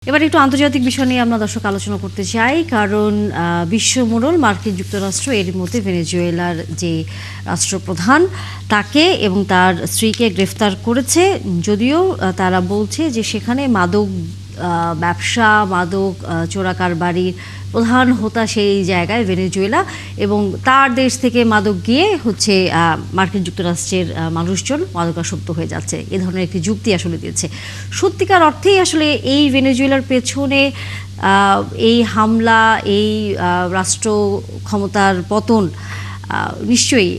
এবার একটু আন্তর্জাতিক বিষয় নিয়ে আমরা দর্শক আলোচনা করতে চাই, কারণ বিশ্বমোড়ল মার্কিন যুক্তরাষ্ট্র এর মধ্যে ভেনেজুয়েলার যে রাষ্ট্রপ্রধান তাকে এবং তার স্ত্রীকে গ্রেফতার করেছে। যদিও তারা বলছে যে সেখানে মাদক ব্যবসা, মাদক চোরাকারবারির প্রধান হোতা সেই জায়গায় ভেনেজুয়েলা, এবং তার দেশ থেকে মাদক গিয়ে হচ্ছে মার্কিন যুক্তরাষ্ট্রের মানুষজন মাদকাসক্ত হয়ে যাচ্ছে, এ ধরনের একটি যুক্তি আসলে দিয়েছে। সত্যিকার অর্থেই আসলে এই ভেনেজুয়েলার পেছনে এই হামলা, এই রাষ্ট্র ক্ষমতার পতন নিশ্চয়ই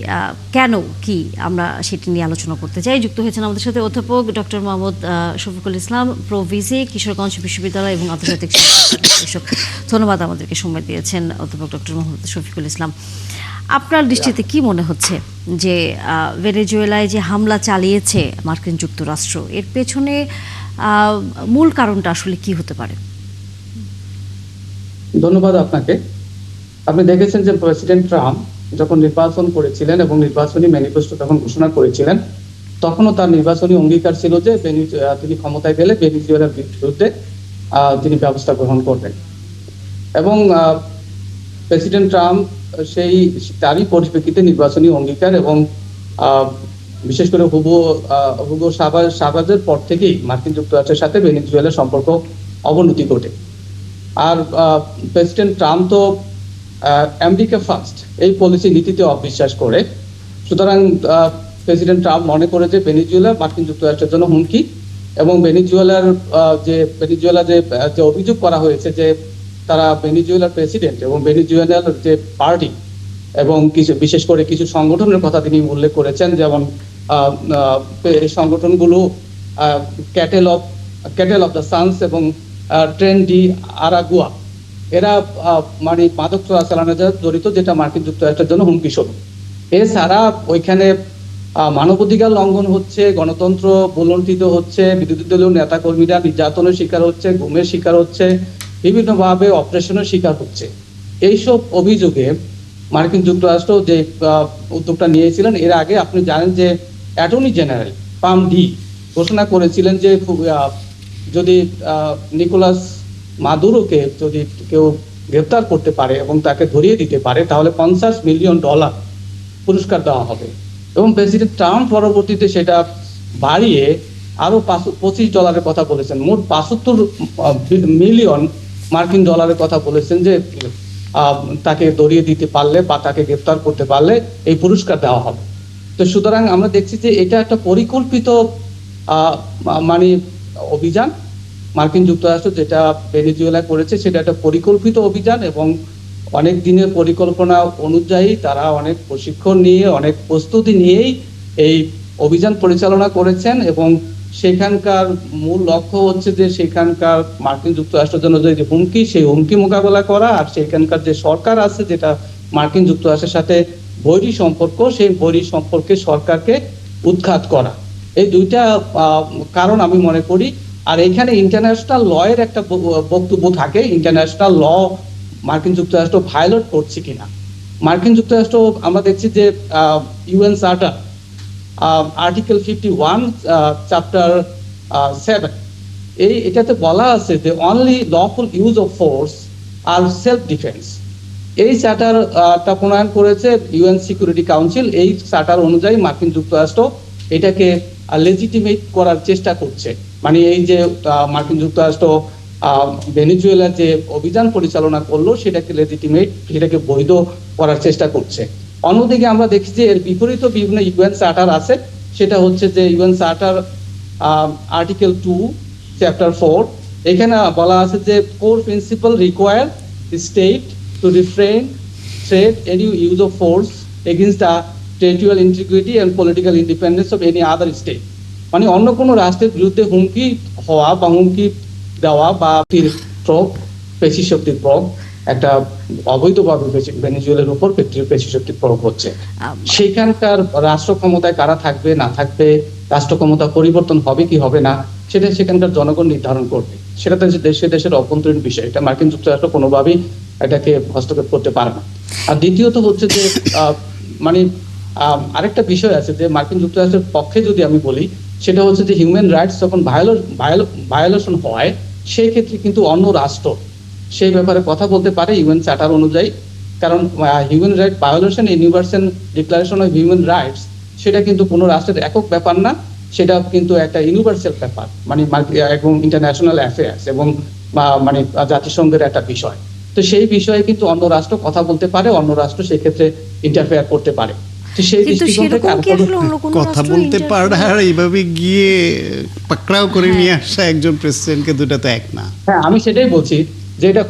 কেন, কি, আমরা সেটি নিয়ে আলোচনা করতে চাই। যুক্ত হয়েছেন আমাদের সাথে অধ্যাপক ডক্টর মোহাম্মদ শফিকুল ইসলাম, প্রভিসি, কিশোরগঞ্জ বিশ্ববিদ্যালয় এবং আন্তর্জাতিক গবেষক। ধন্যবাদ আমাদেরকে সময় দিয়েছেন অধ্যাপক ডক্টর মোহাম্মদ শফিকুল ইসলাম। আপনার দৃষ্টিতে কি মনে হচ্ছে যে ভেনেজুয়েলায় যে হামলা চালিয়েছে মার্কিন যুক্তরাষ্ট্র, এর পেছনে মূল কারণটা আসলে কি হতে পারে? ধন্যবাদ আপনাকে। আপনি দেখেছেন যে প্রেসিডেন্ট ট্রাম্প যখন নির্বাচন করেছিলেন এবং নির্বাচনী ম্যানিফেস্টো তখন ঘোষণা করেছিলেন, তখনও তার নির্বাচনী অঙ্গীকার ছিল যে তিনি ক্ষমতায় গেলে ভেনেজুয়েলার বিরুদ্ধে তিনি ব্যবস্থা গ্রহণ করবেন। এবং প্রেসিডেন্ট ট্রাম্প তারই পরিপ্রেক্ষিতে নির্বাচনী অঙ্গীকার এবং বিশেষ করে হুগো চাভেজের পর থেকেই মার্কিন যুক্তরাষ্ট্রের সাথে ভেনেজুয়েলার সম্পর্ক অবনতি ঘটে। আর প্রেসিডেন্ট ট্রাম্প তো আমেরিকা ফার্স্ট এই পলিসি নীতিতে অবিশ্বাস করে। সুতরাং প্রেসিডেন্ট ট্রাম্প মনে করে যে ভেনেজুয়েলা মার্কিন যুক্তরাষ্ট্রের জন্য হুমকি, এবং ভেনেজুয়েলার যে অভিযোগ করা হয়েছে যে তারা ভেনেজুয়েলার প্রেসিডেন্ট এবং ভেনেজুয়েলার যে পার্টি এবং বিশেষ করে কিছু সংগঠনের কথা তিনি উল্লেখ করেছেন, যেমন এই সংগঠনগুলো ক্যাটেল অফ দ্য সানস এবং ট্রেন ডি আরাগুয়া, এরা মানে মাদক চোরাচালানে জড়িত, যেটা মার্কিন যুক্তরাষ্ট্রের জন্য হুমকি স্বরূপ। এছাড়া ওইখানে মানবাধিকার লঙ্ঘন হচ্ছে, গণতন্ত্র ভুলণ্ঠিত হচ্ছে, বিরোধী দলীয় নেতা কর্মীরা নির্যাতনের শিকার হচ্ছে, গুমের শিকার হচ্ছে, বিভিন্নভাবে অপারেশনের শিকার হচ্ছে। এইসব অভিযোগে মার্কিন যুক্তরাষ্ট্র যে উদ্যোগটা নিয়েছিলেন, এর আগে আপনি জানেন যে অ্যাটর্নি জেনারেল পাম ডি ঘোষণা করেছিলেন যে যদি নিকোলাস মাদুরোকে যদি কেউ গ্রেফতার করতে পারে এবং তাকে ধরিয়ে দিতে পারে, তাহলে $50 মিলিয়ন পুরস্কার দেওয়া হবে। এবং প্রেসিডেন্ট ট্রাম্প পরবর্তীতে সেটা বাড়িয়ে আরো $25 কথা বলেছেন, মোট 75 মিলিয়ন মার্কিন ডলারের কথা বলেছেন যে তাকে ধরিয়ে দিতে পারলে বা তাকে গ্রেফতার করতে পারলে এই পুরস্কার দেওয়া হবে। তো সুতরাং আমরা দেখছি যে এটা একটা পরিকল্পিত মানে অভিযান। মার্কিন যুক্তরাষ্ট্র যেটা ভেনেজুয়েলা করেছে সেটা একটা পরিকল্পিত অভিযান, এবং অনেক দিনের পরিকল্পনা অনুযায়ী তারা অনেক প্রশিক্ষণ নিয়ে, অনেক প্রস্তুতি নিয়েই এই অভিযান পরিচালনা করেছেন। এবং সেখানকার মূল লক্ষ্য হচ্ছে যে সেখানকার মার্কিন যুক্তরাষ্ট্রের জন্য যে হুমকি, সেই হুমকি মোকাবেলা করা, আর সেখানকার যে সরকার আছে যেটা মার্কিন যুক্তরাষ্ট্রের সাথে বৈরী সম্পর্ক, সেই বৈরী সম্পর্কে সরকারকে উৎখাত করা। এই দুইটা কারণ আমি মনে করি। আর এখানে ইন্টারন্যাশনাল ল এর একটা বক্তব্য থাকে, ইন্টারন্যাশনাল ল মার্কিন যুক্তরাষ্ট্র ভায়োলেট করছে কিনা। মার্কিন যুক্তরাষ্ট্র আমরা দেখছি যে ইউএন চার্টার আর্টিকেল 51 চ্যাপ্টার 7 এটাতে বলা আছে যে only lawful use of force আর সেলফ ডিফেন্স। এই চার্টারটা প্রণয়ন করেছে ইউএন সিকিউরিটি কাউন্সিল। এই চার্টার অনুযায়ী মার্কিন যুক্তরাষ্ট্র এটাকে লেজিটিমেট করার চেষ্টা করছে। মানে এই যে মার্কিন যুক্তরাষ্ট্র ভেনেজুয়েলার যে অভিযান পরিচালনা করলো সেটাকে লেজিটিমেট, সেটাকে বৈধ করার চেষ্টা করছে। অন্যদিকে আমরা দেখছি যে এর বিপরীত বিভিন্ন ইউএন চার্টার আছে। সেটা হচ্ছে যে ইউএন চার্টার আর্টিকেল 2 চ্যাপ্টার 4, এখানে বলা আছে যে core principle require state to refrain threat any use of force against the territorial integrity and political independence of any other state. মানে অন্য কোনো রাষ্ট্রের বিরুদ্ধে হুমকি হওয়া বা হুমকি দেওয়া বা পেশি শক্তির প্রয়োগ একটা অবৈধভাবে ভেনেজুয়েলার উপর পেশি শক্তির প্রয়োগ হচ্ছে। সেখানকার রাষ্ট্র ক্ষমতায় কারা থাকবে না থাকবে, রাষ্ট্র ক্ষমতা পরিবর্তন হবে কি হবে না, সেটা সেখানকার জনগণ নির্ধারণ করবে। সেটা তো দেশের অভ্যন্তরীণ বিষয়, এটা মার্কিন যুক্তরাষ্ট্র কোনোভাবেই এটাকে হস্তক্ষেপ করতে পারে না। আর দ্বিতীয়ত হচ্ছে যে মানে আরেকটা বিষয় আছে যে মার্কিন যুক্তরাষ্ট্রের পক্ষে যদি আমি বলি, সেটা হচ্ছে যে হিউম্যান রাইটস যখন ভায়োলেশন হয় সেই ক্ষেত্রে কিন্তু অন্য রাষ্ট্র সেই ব্যাপারে কথা বলতে পারে ইউএন চার্টার অনুযায়ী। কারণ human right violation, universal declaration of human rights, সেটা কিন্তু কোনো রাষ্ট্রের একক ব্যাপার না, সেটা কিন্তু একটা ইউনিভার্সাল ব্যাপার, মানে এবং ইন্টারন্যাশনাল অ্যাফেয়ার্স এবং মানে জাতিসংঘের একটা বিষয়। তো সেই বিষয়ে কিন্তু অন্য রাষ্ট্র কথা বলতে পারে, অন্য রাষ্ট্র সেই ক্ষেত্রে ইন্টারফেয়ার করতে পারে। তো সেই কিন্তু দৃষ্টিকোণ থেকে সেরকম কি আসলে অন্য কোনো কথা রাষ্ট্র বলতে পারে interfere- আর এইভাবে গিয়ে পাকড়াও করে হ্যাঁ। নিয়ে আসা একজন প্রেসিডেন্টকে, দুটা তো এক না। হ্যাঁ, আমি সেটাই বলছি যে এটা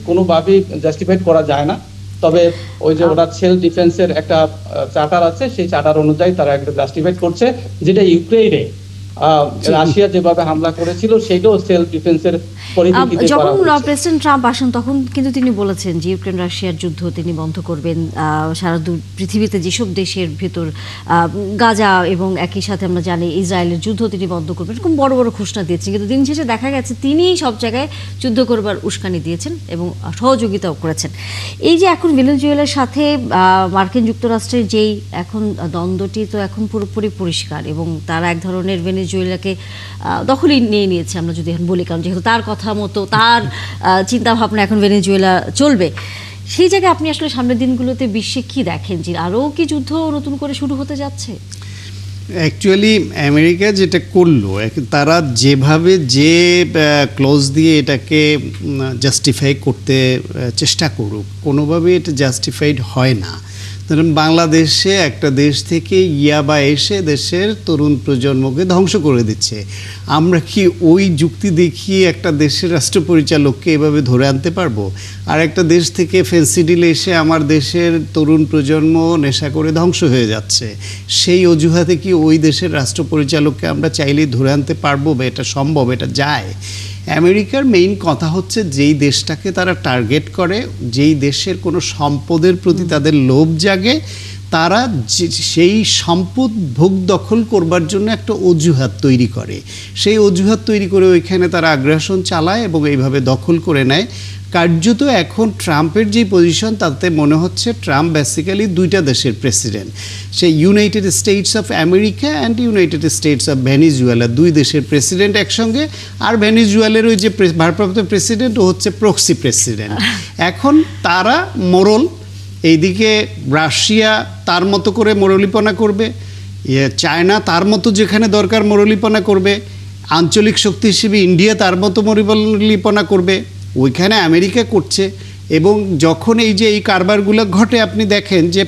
কোনোভাবেই জাস্টিফাইড করা যায় না। তবে ওই যে ওরা সেলফ ডিফেন্সের একটা চার্টার আছে, সেই চার্টার অনুযায়ী তারা একটা জাস্টিফাইড করছে, যেটা ইউক্রেনে রাশিয়া যেভাবে হামলা করেছিল সেটাও সেলফ ডিফেন্সের পরিপ্রেক্ষিতে করা যখন হয়েছে। প্রেসিডেন্ট ট্রাম্প আসেন তখন কিন্তু তিনি বলেছেন যে ইউক্রেন রাশিয়ার যুদ্ধ তিনি বন্ধ করবেন, সারা পৃথিবীতে যেসব দেশের ভেতর গাজা এবং একই সাথে আমরা জানি ইসরায়েলের যুদ্ধ তিনি বন্ধ করবেন, এরকম বড় বড় ঘোষণা দিয়েছেন। কিন্তু দিন শেষে দেখা গেছে তিনিই সব জায়গায় যুদ্ধ করবার উস্কানি দিয়েছেন এবং সহযোগিতাও করেছেন। এই যে এখন ভেনেজুয়েলার সাথে মার্কিন যুক্তরাষ্ট্রের যেই এখন দ্বন্দ্বটি তো এখন পুরোপুরি পরিষ্কার এবং তারা এক ধরনের ভেনেজুয়েলাকে দখলই নিয়ে নিয়েছে আমরা যদি এখন বলি, কারণ যেহেতু তার কথা মতো তার চিন্তা ভাবনা এখন ভেনেজুয়েলা চলবে। সেই জায়গায় আপনি আসলে সামনের দিনগুলোতে বিশ্বে কি দেখেন, যে আরও কি যুদ্ধ নতুন করে শুরু হতে যাচ্ছে? অ্যাকচুয়ালি আমেরিকা যেটা করলো, তারা যেভাবে যে ক্লোজ দিয়ে এটাকে জাস্টিফাই করতে চেষ্টা করুক, কোনোভাবে এটা জাস্টিফাইড হয় না। ধরুন বাংলাদেশে একটা দেশ থেকে ইয়াবা এসে দেশের তরুণ প্রজন্মকে ধ্বংস করে দিচ্ছে, আমরা কি ওই যুক্তি দেখিয়ে একটা দেশের রাষ্ট্র পরিচালককে এভাবে ধরে আনতে পারবো? আর একটা দেশ থেকে ফেন্সিডিল এসে আমার দেশের তরুণ প্রজন্ম নেশা করে ধ্বংস হয়ে যাচ্ছে, সেই অজুহাতে কি ওই দেশের রাষ্ট্র পরিচালককে আমরা চাইলেই ধরে আনতে পারবো? বা এটা সম্ভব? এটা যায়? আমেরিকার মেইন কথা হচ্ছে যেই দেশটাকে তারা টার্গেট করে, যেই দেশের কোনো সম্পদের প্রতি তাদের লোভ জাগে, তারা সেই সম্পদ ভোগ দখল করবার জন্য একটা অজুহাত তৈরি করে। সেই অজুহাত তৈরি করে ওইখানে তারা আগ্রাসন চালায় এবং এইভাবে দখল করে নেয়। কার্যত এখন ট্রাম্পের যে পজিশন, তাতে মনে হচ্ছে ট্রাম্প বেসিক্যালি দুইটা দেশের president, say United states of America and United states of Venezuela, দুই দেশের প্রেসিডেন্ট একসঙ্গে। আর ভেনিজুয়েলার ওই যে ভারপ্রাপ্ত প্রেসিডেন্ট, ও হচ্ছে প্রক্সি প্রেসিডেন্ট। এখন তারা মোরল, এইদিকে রাশিয়া তার মতো করে মোরলিপনা করবে, চায়না তার মতো যেখানে দরকার মোরলিপনা করবে, আঞ্চলিক শক্তি হিসেবে ইন্ডিয়া তার মতো মোরলিপনা করবে, ওইখানে আমেরিকা করছে। এবং যখন এই যে এই কারবারগুলো ঘটে, আপনি দেখেন যে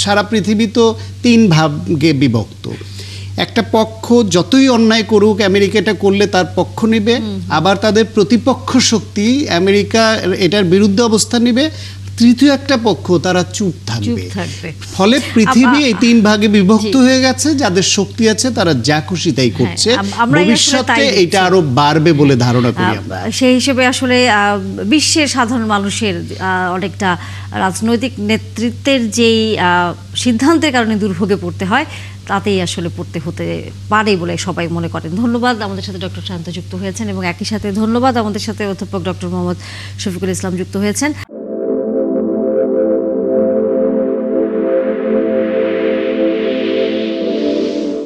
সারা পৃথিবী তো তিন ভাগে বিভক্ত। একটা পক্ষ যতই অন্যায় করুক, আমেরিকা এটা করলে তার পক্ষ নেবে, আবার তাদের প্রতিপক্ষ শক্তি আমেরিকা এটার বিরুদ্ধে অবস্থান নেবে, তৃতীয় একটা পক্ষ তারা চুপ থাকবে। ফলে পৃথিবী এই তিন ভাগে বিভক্ত হয়ে গেছে, যাদের শক্তি আছে তারা যা খুশি তাই করছে। ভবিষ্যতে এটা আরো বাড়বে বলে ধারণা করি আমরা। সেই হিসেবে আসলে বিশ্বের সাধারণ মানুষের অনেকটা রাজনৈতিক নেতৃত্বের যেই সিদ্ধান্তের কারণে দুর্ভোগে পড়তে হয়, তাতেই আসলে পড়তে হতে পারে বলে সবাই মনে করেন। ধন্যবাদ আমাদের সাথে ডক্টর শান্ত যুক্ত হয়েছেন এবং একই সাথে ধন্যবাদ আমাদের সাথে অধ্যাপক ডক্টর মোহাম্মদ শফিকুল ইসলাম যুক্ত হয়েছেন।